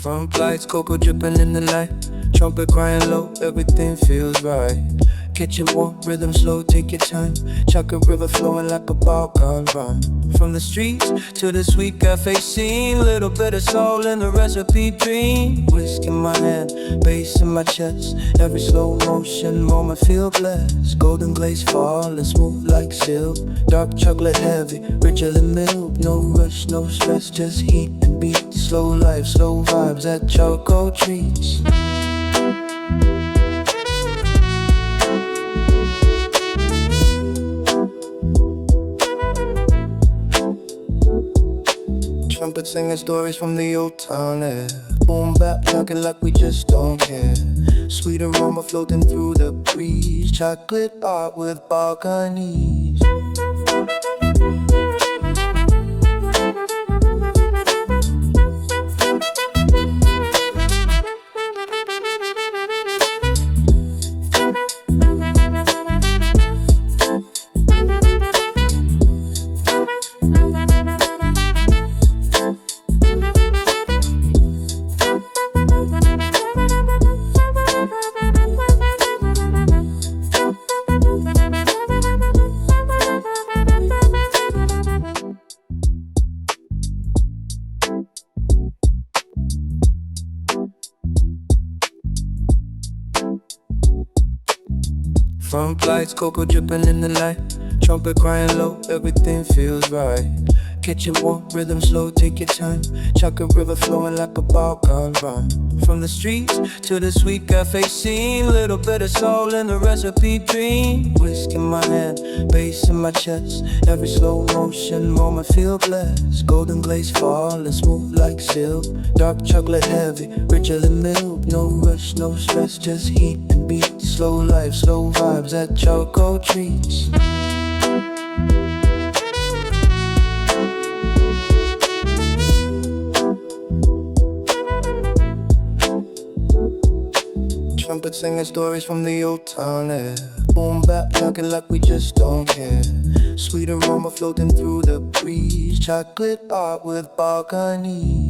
Front lights, cocoa dripping in the light. Trumpet crying low, everything feels right. Kitchen warm, rhythm slow, take your time. Chocolate river flowing like a balkan rhyme. From the streets to the sweet cafe scene, little bit of soul in the recipe dream. Whisk in my hand, bass in my chest. Every slow motion moment feel blessed. Golden glaze falling smooth like silk. Dark chocolate heavy, richer than milk. No rush, no stress, just heat and beat. Slow life, slow vibes at Choco Treats. Trumpet singing stories from the old town air. Boom bap talking like we just don't care. Sweet aroma floating through the breeze. Chocolate art with balconies. Front lights, cocoa dripping in the light. Trumpet crying low, everything feels right. Kitchen warm, rhythm slow, take your time. Chocolate river flowing like a balkan rhyme. From the streets to the sweet cafe scene, little bit of soul in the recipe dream. Whisk in my hand, bass in my chest. Every slow motion moment feel blessed. Golden glaze falling smooth like silk. Dark chocolate heavy, richer than milk. No rush, no stress, just heat and beat. Slow life, slow vibes at Choco Treats. Trumpet singing stories from the old town air. Boom bap talking like we just don't care. Sweet aroma floating through the breeze. Chocolate art with balconies.